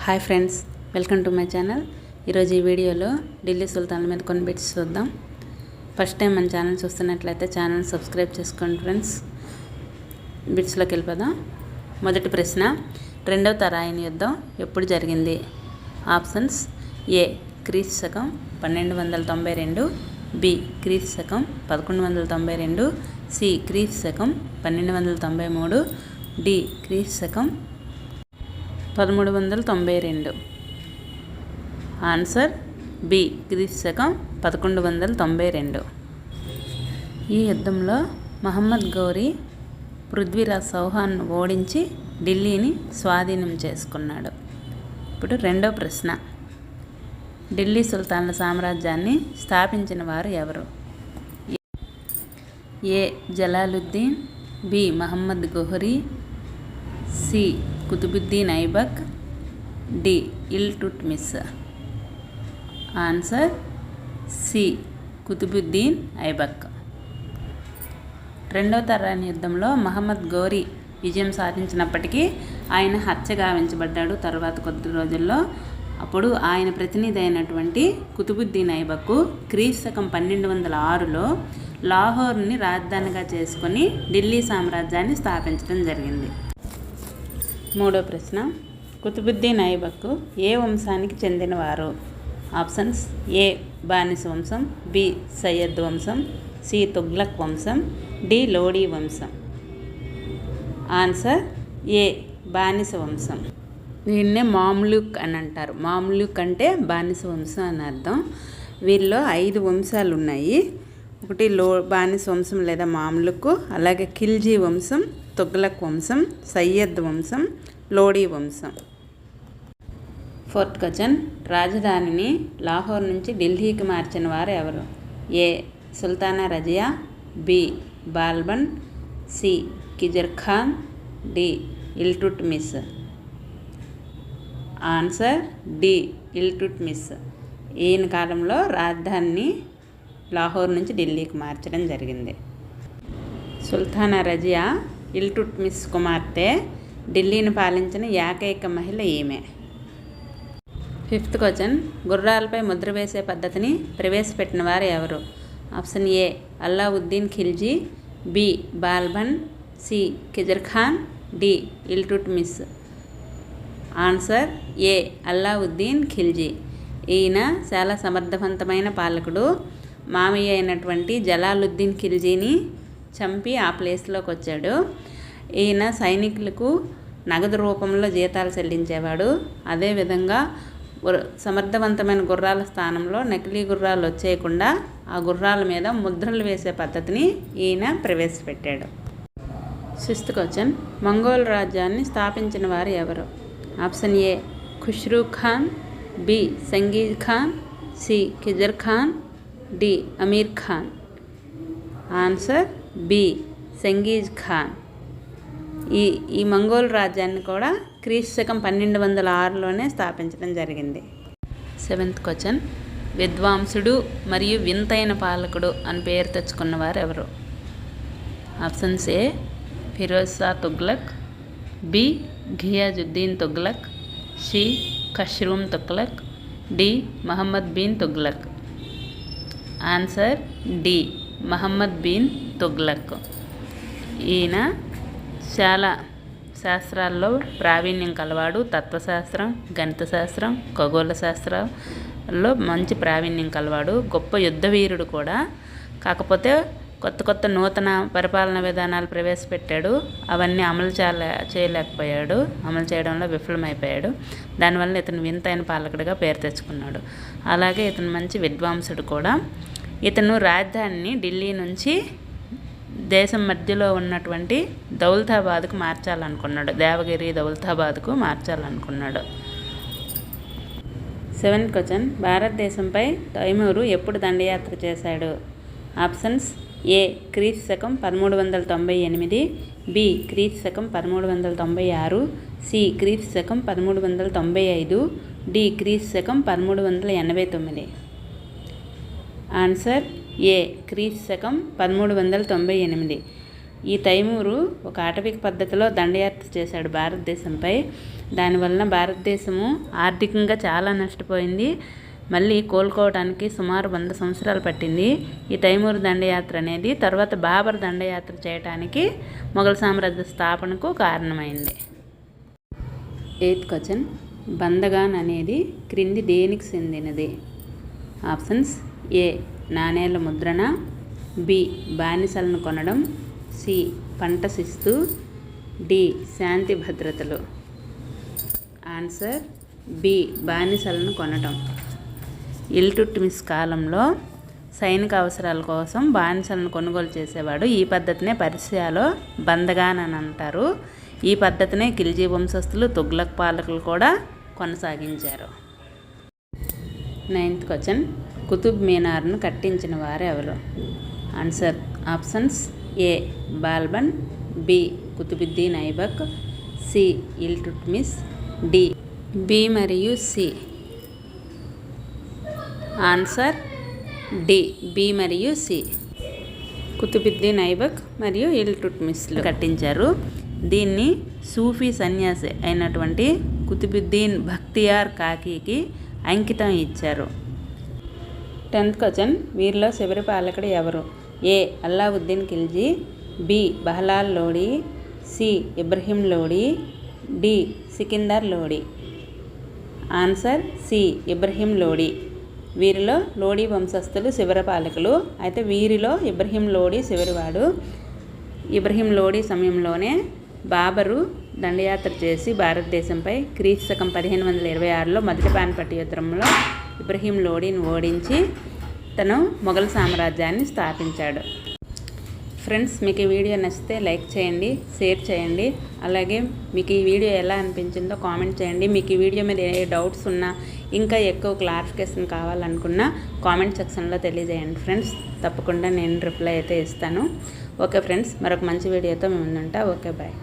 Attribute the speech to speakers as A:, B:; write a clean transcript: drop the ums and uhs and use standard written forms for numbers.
A: Hi friends, welcome to my channel. ఈరోజు ఈ వీడియోలో ఢిల్లీ సుల్తాన్ల మీద కొన్ని బిట్స్ చూద్దాం. ఫస్ట్ టైం మన ఛానల్ చూస్తున్నట్లయితే ఛానల్ సబ్స్క్రైబ్ చేసుకోండి ఫ్రెండ్స్. బిట్స్లోకి వెళ్ళిపోదాం. మొదటి ప్రశ్న, రెండవ తరాయిన్ యుద్ధం ఎప్పుడు జరిగింది? ఆప్షన్స్: ఏ క్రీస్తు శకం 1292, బి క్రీస్తు శకం 1192, సి క్రీస్తు శకం 1293, డి క్రీస్తు శకం 1392. ఆన్సర్ బి క్రీస్తు శకం 1192. ఈ యుద్ధంలో మహమ్మద్ గౌరీ పృథ్వీరాజ్ చౌహాన్ను ఓడించి ఢిల్లీని స్వాధీనం చేసుకున్నాడు. ఇప్పుడు రెండో ప్రశ్న, ఢిల్లీ సుల్తాన్ల సామ్రాజ్యాన్ని స్థాపించిన వారు ఎవరు? A Jalaluddin, B Mohammad Ghori, C Qutbuddin Aibak, D Iltutmish. Answer C Qutbuddin Aibak. రెండవ తరాయిన్ యుద్ధంలో మహమ్మద్ గౌరీ విజయం సాధించినప్పటికీ ఆయన హత్య గావించబడ్డాడు. తర్వాత కొద్ది రోజుల్లో అప్పుడు ఆయన ప్రతినిధి అయినటువంటి కుతుబుద్దీన్ ఐబక్ క్రీస్తు శకం 1206లో లాహోర్ని రాజధానిగా చేసుకొని ఢిల్లీ సామ్రాజ్యాన్ని స్థాపించడం జరిగింది. మూడో ప్రశ్న, కుతుబుద్దీన్ ఐబక్ ఏ వంశానికి చెందినవారు? ఆప్షన్స్: ఏ బానిస వంశం, బి సయ్యద్ వంశం, సి తుగ్లక్ వంశం, డి లోడీ వంశం. ఆన్సర్ ఏ బానిస వంశం. దీన్నే మామ్లూక్ అని అంటారు. మామ్లూక్ అంటే బానిస వంశం అని అర్థం. వీరిలో 5 వంశాలు ఉన్నాయి. ఒకటి బానిస వంశం లేదా మామ్లుక్, అలాగే ఖిల్జీ వంశం, తుగ్లక్ వంశం, సయ్యద్ వంశం, లోడీ వంశం. ఫోర్త్ క్వశ్చన్, రాజధానిని లాహోర్ నుంచి ఢిల్లీకి మార్చిన వారు ఎవరు? A Sultana Razia, B Balban, C Khizr Khan, D Iltutmish. Answer D Iltutmish. ఈయన కాలంలో రాజధానిని లాహోర్ నుంచి ఢిల్లీకి మార్చడం జరిగింది. సుల్తానా రజియా ఇల్టుట్మిస్ కుమార్తె. ఢిల్లీని పాలించిన ఏకైక మహిళ ఈమె. ఫిఫ్త్ క్వశ్చన్, గుర్రాలపై ముద్ర వేసే పద్ధతిని ప్రవేశపెట్టిన వారు ఎవరు? Option A Alauddin Khilji, B Balban, C Khizr Khan, D Iltutmish. Answer A Alauddin Khilji. ఈయన చాలా సమర్థవంతమైన పాలకుడు. మామయ్య అయినటువంటి జలాలుద్దీన్ ఖిల్జీని చంపి ఆ ప్లేస్లోకి వచ్చాడు. ఈయన సైనికులకు నగదు రూపంలో జీతాలు చెల్లించేవాడు. అదేవిధంగా సమర్థవంతమైన గుర్రాల స్థానంలో నకిలీ గుర్రాలు వచ్చేయకుండా ఆ గుర్రాల మీద ముద్రలు వేసే పద్ధతిని ఈయన ప్రవేశపెట్టాడు. సిక్స్త్ క్వశ్చన్, మంగోల్ రాజ్యాన్ని స్థాపించిన వారు ఎవరు? Option A Khusro Khan, B Changez Khan, C Khizr Khan, D Amir Khan. Answer B Changez Khan. ఈ మంగోల్ రాజ్యాన్ని కూడా క్రీస్తు శకం 1206లోనే స్థాపించడం జరిగింది. సెవెంత్ క్వశ్చన్, విద్వాంసుడు మరియు వింతైన పాలకుడు అని పేరు తెచ్చుకున్నవారు ఎవరు? Options A Firoz Shah Tughlaq, B Ghiyasuddin Tughlaq, C ఖష్రూమ్ Tughlaq, D Muhammad bin Tughlaq. Answer D Muhammad bin Tughlaq. ఈయన చాలా శాస్త్రాల్లో ప్రావీణ్యం కలవాడు. తత్వశాస్త్రం, గణిత శాస్త్రం, ఖగోళ శాస్త్రాల్లో మంచి ప్రావీణ్యం కలవాడు. గొప్ప యుద్ధవీరుడు కూడా. కాకపోతే కొత్త నూతన పరిపాలన విధానాలు ప్రవేశపెట్టాడు. అవన్నీ అమలు చేయలేకపోయాడు. అమలు చేయడంలో విఫలమైపోయాడు. దానివల్ల ఇతను వింతైన పాలకుడిగా పేరు తెచ్చుకున్నాడు. అలాగే ఇతను మంచి విద్వాంసుడు కూడా. ఇతను రాజధానిని ఢిల్లీ నుంచి దేశం మధ్యలో ఉన్నటువంటి దౌలతాబాద్కు మార్చాలనుకున్నాడు. దేవగిరి దౌలతాబాద్కు మార్చాలనుకున్నాడు. సెవెంత్ క్వశ్చన్, భారతదేశంపై తైమూరు ఎప్పుడు దండయాత్ర చేశాడు? ఆప్షన్స్ ఏ క్రీస్తు శకం 1398, బి క్రీస్తు శకం 1396, సి క్రీస్తు శకం 1395, డి క్రీస్తు శకం 1389. ఆన్సర్ ఏ క్రీస్తు శకం 1398. ఈ తైమూరు ఒక ఆటవిక పద్ధతిలో దండయాత్ర చేశాడు భారతదేశంపై. దానివల్ల భారతదేశము ఆర్థికంగా చాలా నష్టపోయింది. మళ్ళీ కోలుకోవడానికి సుమారు 100 సంవత్సరాలు పట్టింది. ఈ తైమూర్ దండయాత్ర అనేది తర్వాత బాబర్ దండయాత్ర చేయడానికి మొఘల్ సామ్రాజ్య స్థాపనకు కారణమైంది. 8th క్వశ్చన్, బందగాన్ అనేది క్రింది దేనికి చెందినది? ఆప్షన్స్: ఏ నాణేల ముద్రణ, బి బానిసలను కొనడం, సి పంట శిస్తు, డి శాంతి భద్రతలు. ఆన్సర్ బి బానిసలను కొనడం. ఇల్టుట్మిస్ కాలంలో సైనిక అవసరాల కోసం బానిసలను కొనుగోలు చేసేవాడు. ఈ పద్ధతినే పర్షియాలో బందగాన్ అని అంటారు. ఈ పద్ధతినే ఖిల్జీ వంశస్థులు, తుగ్లక్ పాలకులు కూడా కొనసాగించారు. 9th క్వశ్చన్, కుతుబ్ మీనార్ను కట్టించిన వారు ఎవరు? Answer options: A Balban, B Qutbuddin Aibak, C Iltutmish, D B మరియు సి. ఆన్సర్ డి బి మరియు సి. కుతుబుద్దీన్ ఐబక్ మరియు ఇల్టుట్మిస్లు కట్టించారు. దీన్ని సూఫీ సన్యాసి అయినటువంటి కుతుబుద్దీన్ బఖ్తియార్ కాకీకి అంకితం ఇచ్చారు. 10th క్వశ్చన్, వీరిలో చివరి పాలకుడు ఎవరు? A Alauddin Khilji, B Bahlol Lodi, C Ibrahim Lodi, D Sikandar Lodi. Answer C Ibrahim Lodi. వీరిలో లోడి వంశస్థులు చివరి పాలకులు. అయితే వీరిలో ఇబ్రహీం లోడి చివరివాడు. ఇబ్రహీం లోడి సమయంలోనే బాబరు దండయాత్ర చేసి భారతదేశంపై క్రీస్తు శకం 1526లో మొదటి పానిపట్టు యుద్ధంలో ఇబ్రహీం లోడిని ఓడించి తను మొఘల్ సామ్రాజ్యాన్ని స్థాపించాడు. ఫ్రెండ్స్, మీకు ఈ వీడియో నచ్చితే లైక్ చేయండి, షేర్ చేయండి. అలాగే మీకు ఈ వీడియో ఎలా అనిపించిందో కామెంట్ చేయండి. మీకు ఈ వీడియో మీద ఏ డౌట్స్ ఉన్నా, ఇంకా ఎక్కువ క్లారిఫికేషన్ కావాలనుకున్నా కామెంట్ సెక్షన్లో తెలియజేయండి ఫ్రెండ్స్. తప్పకుండా నేను రిప్లై అయితే ఇస్తాను. ఓకే ఫ్రెండ్స్, మరొక మంచి వీడియోతో మేము ముందుంటా. Okay, bye.